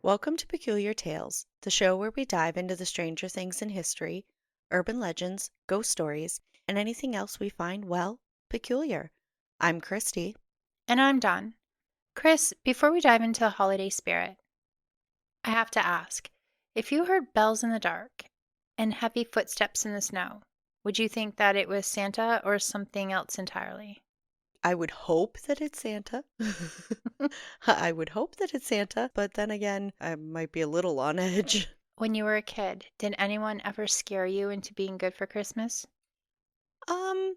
Welcome to Peculiar Tales, the show where we dive into the stranger things in history, urban legends, ghost stories, and anything else we find, well, peculiar. I'm Christy. And I'm Dawn. Chris, before we dive into the holiday spirit, I have to ask, if you heard bells in the dark and heavy footsteps in the snow, would you think that it was Santa or something else entirely? I would hope that it's Santa. I would hope that it's Santa, but then again, I might be a little on edge. When you were a kid, did anyone ever scare you into being good for Christmas? Um,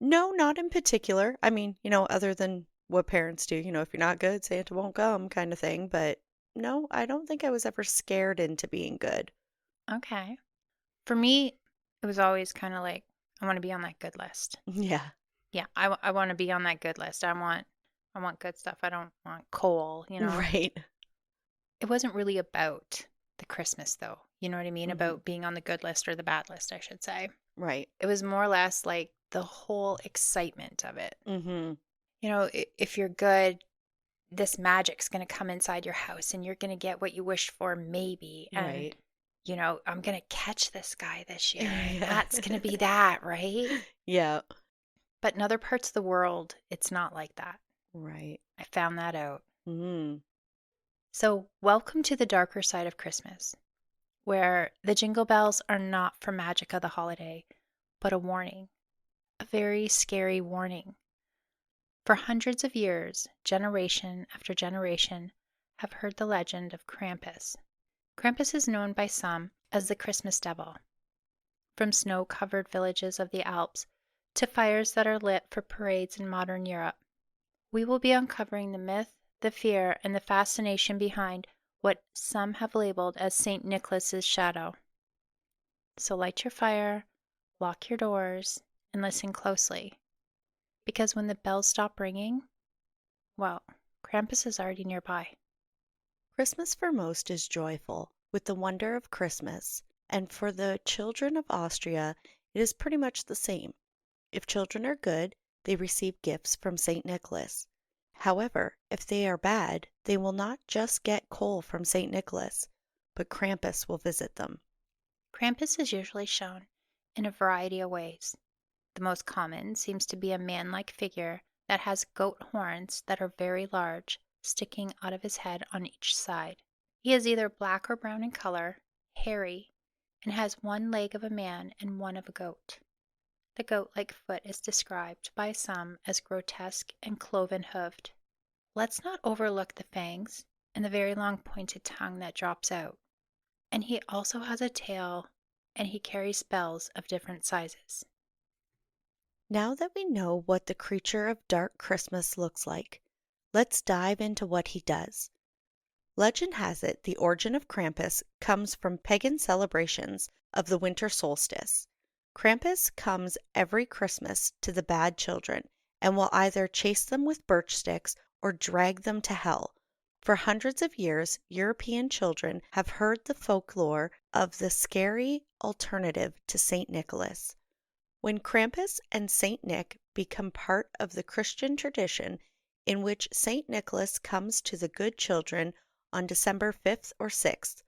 no, not in particular. I mean, other than what parents do, if you're not good, Santa won't come kind of thing. But no, I don't think I was ever scared into being good. Okay. For me, it was always kind of like, I want to be on that good list. Yeah, Yeah, I want to be on that good list. I want good stuff. I don't want coal. right. It wasn't really about the Christmas, though. You know what I mean? Hmm. About being on the good list or the bad list, I should say. Right. It was more or less like the whole excitement of it. Hmm. If you're good, this magic's going to come inside your house and you're going to get what you wished for, maybe. And, Right. I'm going to catch this guy this year and Yeah. that's going to be that, right? Yeah. But in other parts of the world, it's not like that. Right. I found that out. Mm. So, welcome to the darker side of Christmas, where the jingle bells are not for magic of the holiday, but a warning, a very scary warning. For hundreds of years, generation after generation have heard the legend of Krampus. Krampus is known by some as the Christmas devil. From snow covered villages of the Alps to fires that are lit for parades in modern Europe, we will be uncovering the myth, the fear, and the fascination behind what some have labeled as St. Nicholas's shadow. So light your fire, lock your doors, and listen closely. Because when the bells stop ringing, well, Krampus is already nearby. Christmas for most is joyful, with the wonder of Christmas, and for the children of Austria, it is pretty much the same. If children are good, they receive gifts from St. Nicholas. However, if they are bad, they will not just get coal from St. Nicholas, but Krampus will visit them. Krampus is usually shown in a variety of ways. The most common seems to be a man like figure that has goat horns that are very large, sticking out of his head on each side. He is either black or brown in color, hairy, and has one leg of a man and one of a goat. The goat like foot is described by some as grotesque and cloven hoofed. Let's not overlook the fangs and the very long pointed tongue that drops out. And he also has a tail and he carries bells of different sizes. Now that we know what the creature of dark Christmas looks like, let's dive into what he does. Legend has it the origin of Krampus comes from pagan celebrations of the winter solstice. Krampus comes every Christmas to the bad children and will either chase them with birch sticks or drag them to hell. For hundreds of years, European children have heard the folklore of the scary alternative to St. Nicholas. When Krampus and St. Nick become part of the Christian tradition in which St. Nicholas comes to the good children on December 5th or 6th.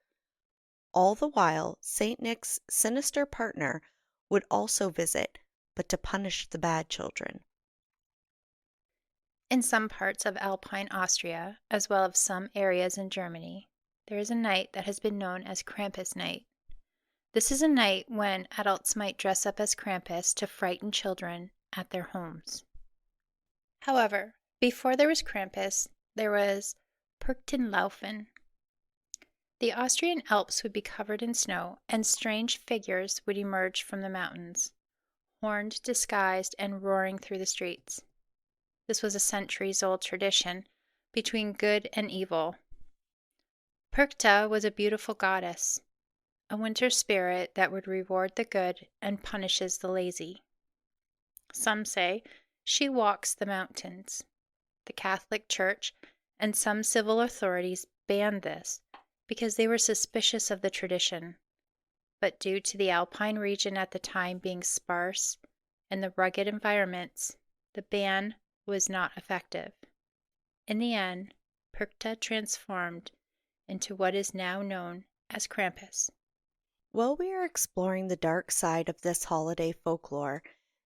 All the while, St. Nick's sinister partner would also visit, but to punish the bad children. In some parts of Alpine Austria, as well as some areas in Germany, there is a night that has been known as Krampus Night. This is a night when adults might dress up as Krampus to frighten children at their homes. However, before there was Krampus, there was Laufen. The Austrian Alps would be covered in snow, and strange figures would emerge from the mountains, horned, disguised, and roaring through the streets. This was a centuries-old tradition between good and evil. Perchta was a beautiful goddess, a winter spirit that would reward the good and punishes the lazy. Some say she walks the mountains. The Catholic Church and some civil authorities banned this because they were suspicious of the tradition, but due to the Alpine region at the time being sparse and the rugged environments, the ban was not effective. In the end, Perchta transformed into what is now known as Krampus. While we are exploring the dark side of this holiday folklore,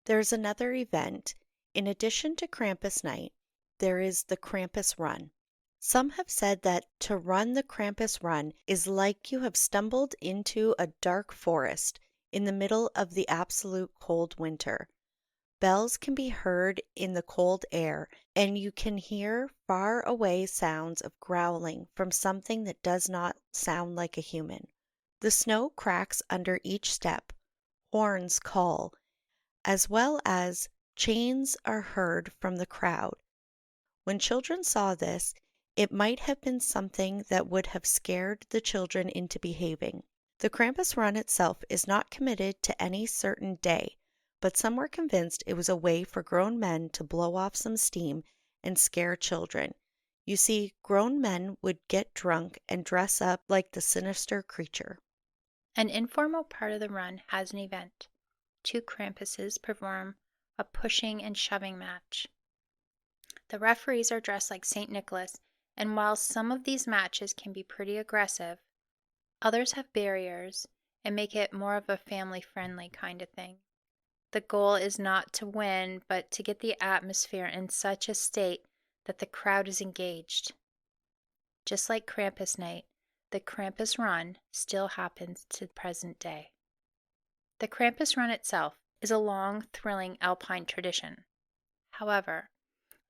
there is another event. In addition to Krampus Night, there is the Krampus Run. Some have said that to run the Krampus Run is like you have stumbled into a dark forest in the middle of the absolute cold winter. Bells can be heard in the cold air, and you can hear far away sounds of growling from something that does not sound like a human. The snow cracks under each step, horns call, as well as chains are heard from the crowd. When children saw this, it might have been something that would have scared the children into behaving. The Krampus Run itself is not committed to any certain day, but some were convinced it was a way for grown men to blow off some steam and scare children. You see, grown men would get drunk and dress up like the sinister creature. An informal part of the run has an event. Two Krampuses perform a pushing and shoving match. The referees are dressed like St. Nicholas, and while some of these matches can be pretty aggressive, others have barriers and make it more of a family-friendly kind of thing. The goal is not to win, but to get the atmosphere in such a state that the crowd is engaged. Just like Krampus Night, the Krampus Run still happens to the present day. The Krampus Run itself is a long, thrilling Alpine tradition. However,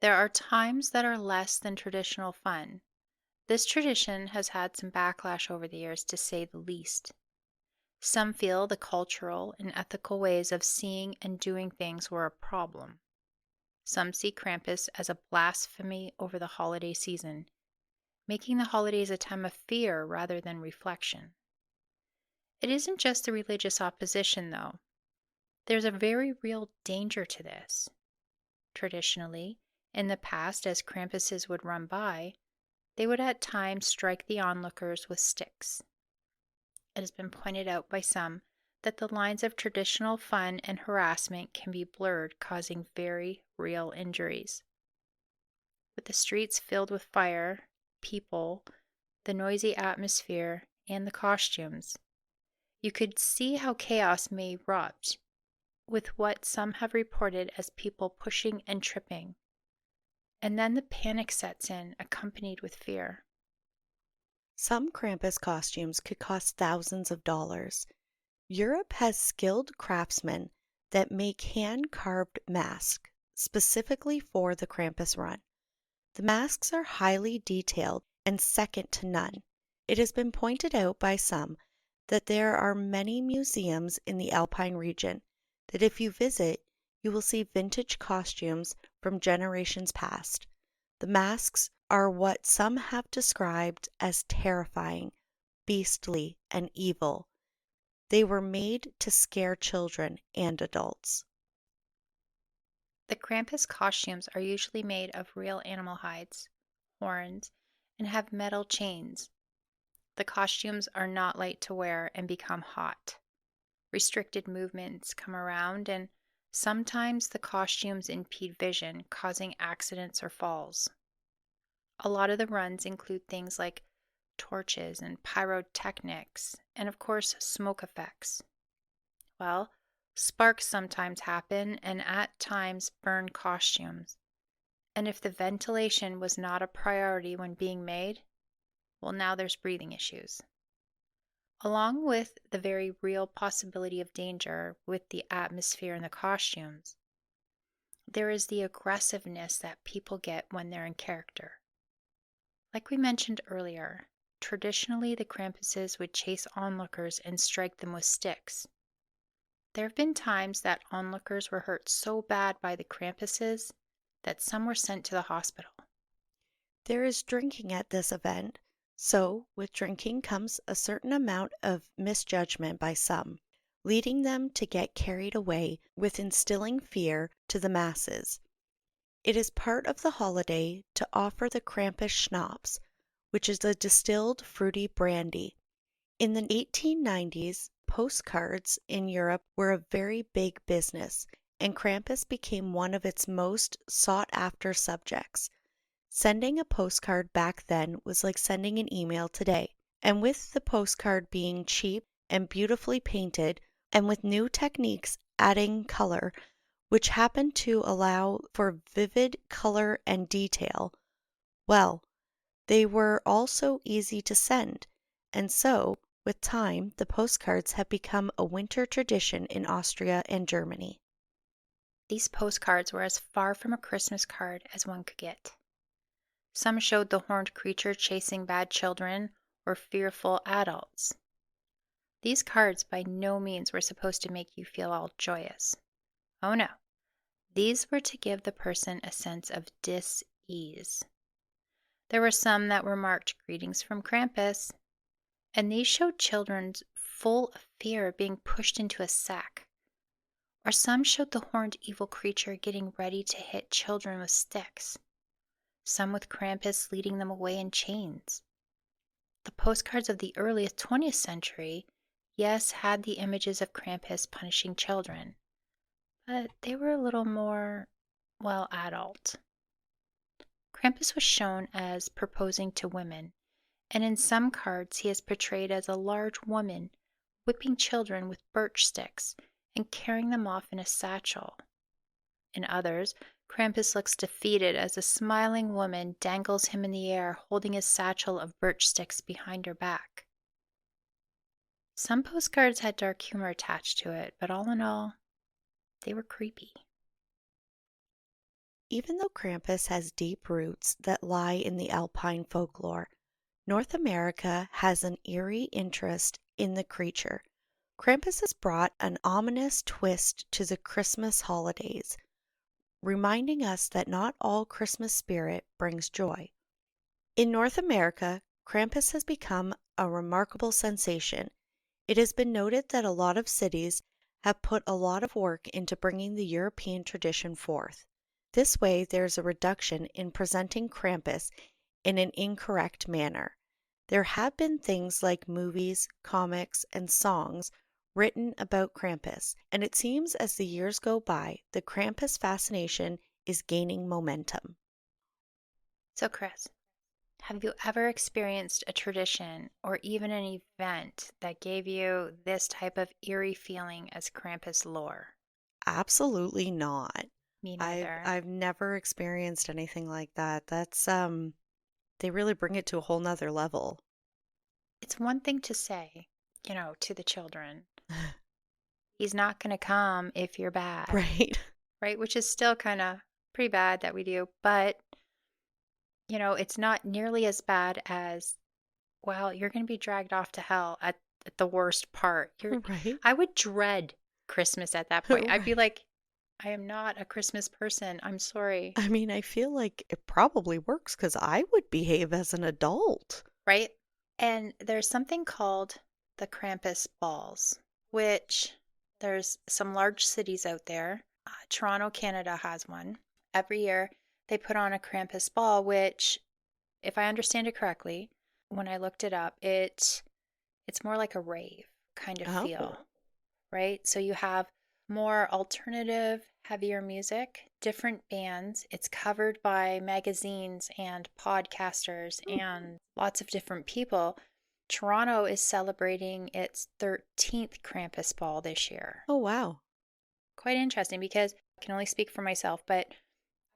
there are times that are less than traditional fun. This tradition has had some backlash over the years, to say the least. Some feel the cultural and ethical ways of seeing and doing things were a problem. Some see Krampus as a blasphemy over the holiday season, making the holidays a time of fear rather than reflection. It isn't just the religious opposition, though. There's a very real danger to this. Traditionally, in the past, as Krampuses would run by, they would at times strike the onlookers with sticks. It has been pointed out by some that the lines of traditional fun and harassment can be blurred, causing very real injuries. With the streets filled with fire, people, the noisy atmosphere, and the costumes, you could see how chaos may erupt, with what some have reported as people pushing and tripping. And then the panic sets in, accompanied with fear. Some Krampus costumes could cost thousands of dollars. Europe has skilled craftsmen that make hand-carved masks specifically for the Krampus Run. The masks are highly detailed and second to none. It has been pointed out by some that there are many museums in the Alpine region that if you visit, you will see vintage costumes from generations past. The masks are what some have described as terrifying, beastly, and evil. They were made to scare children and adults. The Krampus costumes are usually made of real animal hides, horns, and have metal chains. The costumes are not light to wear and become hot. Restricted movements come around, and sometimes the costumes impede vision, causing accidents or falls. A lot of the runs include things like torches and pyrotechnics, and of course, smoke effects. Well, sparks sometimes happen and at times burn costumes. And if the ventilation was not a priority when being made, well, now there's breathing issues. Along with the very real possibility of danger with the atmosphere and the costumes, there is the aggressiveness that people get when they're in character. Like we mentioned earlier, traditionally the Krampuses would chase onlookers and strike them with sticks. There have been times that onlookers were hurt so bad by the Krampuses that some were sent to the hospital. There is drinking at this event, so with drinking comes a certain amount of misjudgment by some, leading them to get carried away with instilling fear to the masses. It is part of the holiday to offer the Krampus schnapps, which is a distilled fruity brandy. In the 1890s, postcards in Europe were a very big business, and Krampus became one of its most sought-after subjects. Sending a postcard back then was like sending an email today. And with the postcard being cheap and beautifully painted, and with new techniques adding color, which happened to allow for vivid color and detail, well, they were also easy to send. And so, with time, the postcards have become a winter tradition in Austria and Germany. These postcards were as far from a Christmas card as one could get. Some showed the horned creature chasing bad children or fearful adults. These cards by no means were supposed to make you feel all joyous. Oh no, these were to give the person a sense of dis-ease. There were some that were marked "Greetings from Krampus," and these showed children full of fear being pushed into a sack. Or some showed the horned evil creature getting ready to hit children with sticks. Some with Krampus leading them away in chains. The postcards of the earliest 20th century, yes, had the images of Krampus punishing children, but they were a little more, well, adult. Krampus was shown as proposing to women, and in some cards he is portrayed as a large woman whipping children with birch sticks and carrying them off in a satchel. In others, Krampus looks defeated as a smiling woman dangles him in the air holding his satchel of birch sticks behind her back. Some postcards had dark humor attached to it, but all in all, they were creepy. Even though Krampus has deep roots that lie in the Alpine folklore, North America has an eerie interest in the creature. Krampus has brought an ominous twist to the Christmas holidays, reminding us that not all Christmas spirit brings joy. In North America, Krampus has become a remarkable sensation. It has been noted that a lot of cities have put a lot of work into bringing the European tradition forth. This way, there's a reduction in presenting Krampus in an incorrect manner. There have been things like movies, comics, and songs written about Krampus, and it seems as the years go by, the Krampus fascination is gaining momentum. So, Chris, have you ever experienced a tradition or even an event that gave you this type of eerie feeling as Krampus lore? Absolutely not. Me I've neither. I've never experienced anything like that. That's they really bring it to a whole nother level. It's one thing to say, to the children, he's not going to come if you're bad, Right? right? Which is still kind of pretty bad that we do, but, it's not nearly as bad as, well, you're going to be dragged off to hell at the worst part. Right? I would dread Christmas at that point. I'd be Right. like, I am not a Christmas person. I'm sorry. I mean, I feel like it probably works because I would behave as an adult. Right? And there's something called the Krampus balls, which there's some large cities out there. Toronto, Canada has one. Every year they put on a Krampus ball, which, if I understand it correctly, when I looked it up, it's more like a rave kind of Oh. feel, right? So you have more alternative, heavier music, different bands. It's covered by magazines and podcasters Hmm. and lots of different people. Toronto is celebrating its 13th Krampus Ball this year. Oh, wow. Quite interesting because I can only speak for myself, but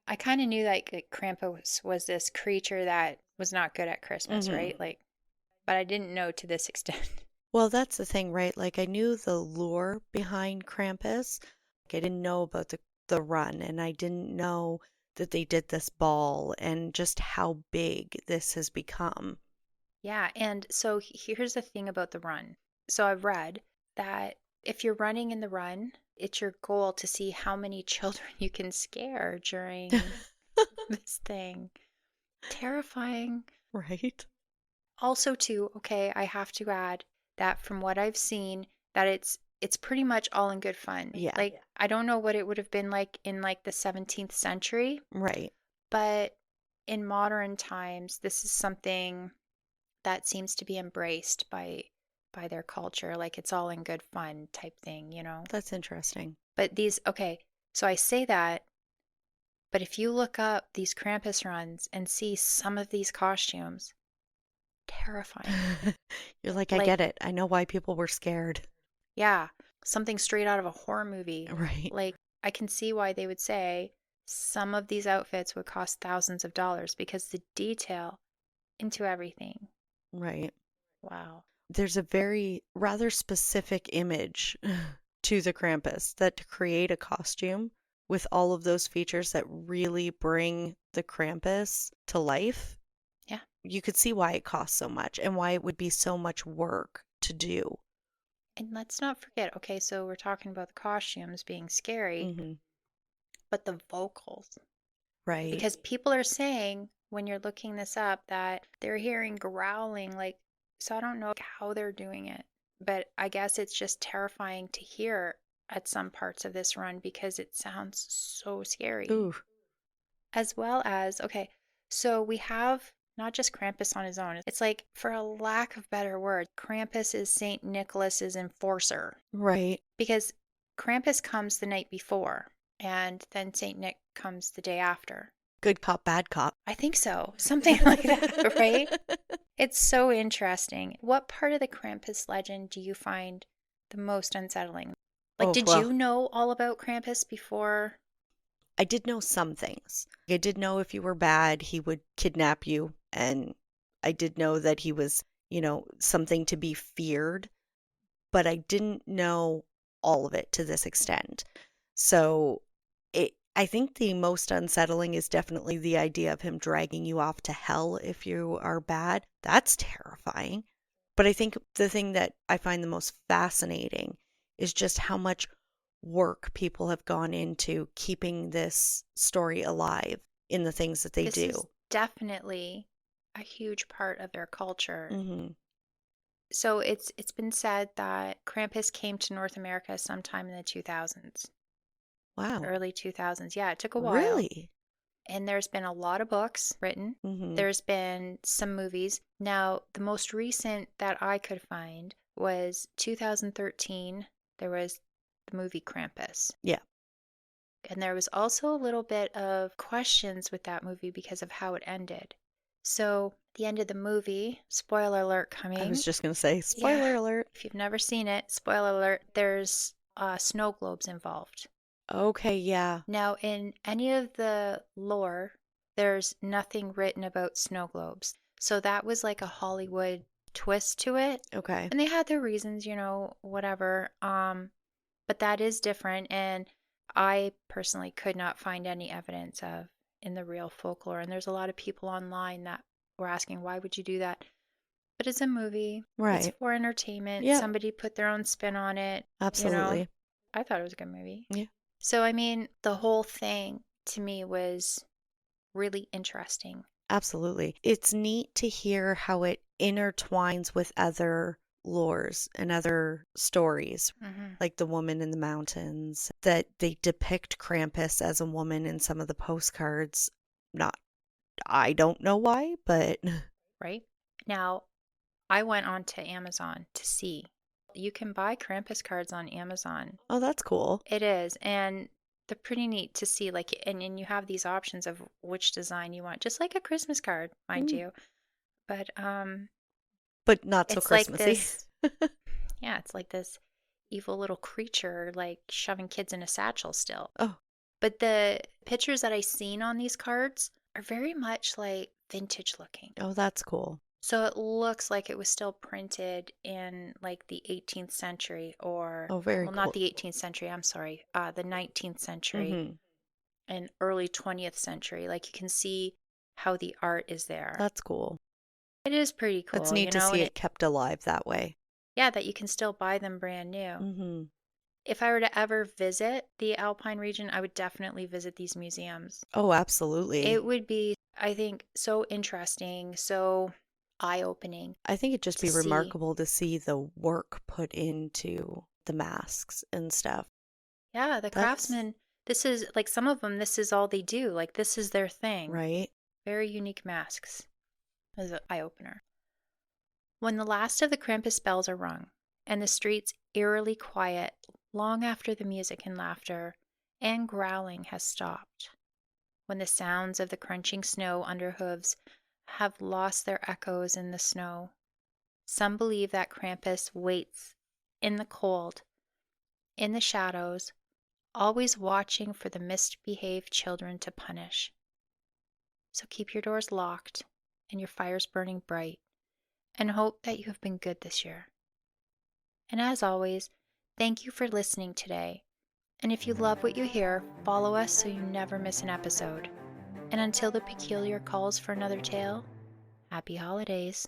I kind of knew like Krampus was this creature that was not good at Christmas, Hmm. right? Like, but I didn't know to this extent. Well, that's the thing, right? Like I knew the lure behind Krampus. Like, I didn't know about the run, and I didn't know that they did this ball and just how big this has become. Yeah, and so here's the thing about the run. So I've read that if you're running in the run, it's your goal to see how many children you can scare during this thing. Terrifying. Right? Also, too, okay, I have to add that from what I've seen, that it's pretty much all in good fun. Yeah. Like, I don't know what it would have been like in like the 17th century, Right. but in modern times, this is something that seems to be embraced by their culture, like it's all in good fun type thing. That's interesting. But these, okay, so I say that But if you look up these Krampus runs and see some of these costumes, terrifying. You're like, I Like, get it. I know why people were scared. yeah, something straight out of a horror movie. Right. Like, I can see why they would say some of these outfits would cost thousands of dollars because the detail into everything. Right. Wow. There's a very rather specific image to the Krampus that to create a costume with all of those features that really bring the Krampus to life, Yeah. you could see why it costs so much and why it would be so much work to do. And let's not forget, okay, so we're talking about the costumes being scary, Hmm. but the vocals. Right. Because people are saying when you're looking this up that they're hearing growling, like, so I don't know how they're doing it, but I guess it's just terrifying to hear at some parts of this run because it sounds so scary. Ooh, As well as, okay, so we have not just Krampus on his own. It's like, for a lack of better word, Krampus is St. Nicholas's enforcer right. because Krampus comes the night before and then St. Nick comes the day after. Good cop, bad cop. I think so. Something like that, right? It's so interesting. What part of the Krampus legend do you find the most unsettling? Like, Oh, did well, you know all about Krampus before? I did know some things. I did know if you were bad, he would kidnap you. And I did know that he was, something to be feared, but I didn't know all of it to this extent. So I think the most unsettling is definitely the idea of him dragging you off to hell if you are bad. That's terrifying. But I think the thing that I find the most fascinating is just how much work people have gone into keeping this story alive in the things that they This do. is definitely a huge part of their culture. Hmm. So it's been said that Krampus came to North America sometime in the 2000s, Wow. early 2000s. Yeah, it took a while. Really? And there's been a lot of books written. Hmm. There's been some movies. Now, the most recent that I could find was 2013. There was the movie Krampus. Yeah. And there was also a little bit of questions with that movie because of how it ended. So, the end of the movie, spoiler alert I was coming. just going to say, Yeah, spoiler alert. if you've never seen it, spoiler alert, there's snow globes involved. Okay, yeah. Now, in any of the lore, there's nothing written about snow globes. So that was like a Hollywood twist to it. Okay. And they had their reasons, whatever. But that is different. And I personally could not find any evidence of in the real folklore. And there's a lot of people online that were asking, why would you do that? But it's a movie. It's Right. for entertainment. Yep. Somebody put their own spin on it, Absolutely. I thought it was a good movie. Yeah. So, I mean, the whole thing to me was really interesting. Absolutely. It's neat to hear how it intertwines with other lores and other stories, Hmm. like the woman in the mountains, that they depict Krampus as a woman in some of the postcards. Not, I don't know why, but Right? Now, I went on to Amazon to see. You can buy Krampus cards on Amazon. oh, that's cool. It is. And they're pretty neat to see. Like, and you have these options of which design you want, just like a Christmas card, mind Mm. you. But But not so it's like Christmassy. this, yeah, it's like this evil little creature, like shoving kids in a satchel still. Oh, But the pictures that I seen on these cards are very much like vintage looking. oh, that's cool. So it looks like it was still printed in like the 18th century or, Oh, very well, not cool. the 18th century, I'm sorry, the 19th century Hmm. and early 20th century. Like you can see how the art is there. That's cool. It is pretty That's cool, neat to see and it kept alive that way. yeah, that you can still buy them brand new. Hmm. If I were to ever visit the Alpine region, I would definitely visit these museums. Oh, absolutely. It would be, I think, so interesting, so eye-opening I think it'd just to be see. remarkable to see the work put into the masks and stuff. Yeah, the That's craftsmen, this is like some of them, this is all they do. Like this is their thing. right. Very unique masks. As an eye-opener. When the last of the Krampus bells are rung and the streets eerily quiet long after the music and laughter and growling has stopped, when the sounds of the crunching snow under hooves have lost their echoes in the snow. Some believe that Krampus waits in the cold, in the shadows, always watching for the misbehaved children to punish. So keep your doors locked and your fires burning bright, and hope that you have been good this year. And as always, thank you for listening today. And if you love what you hear, follow us so you never miss an episode. And until the peculiar calls for another tale, happy holidays.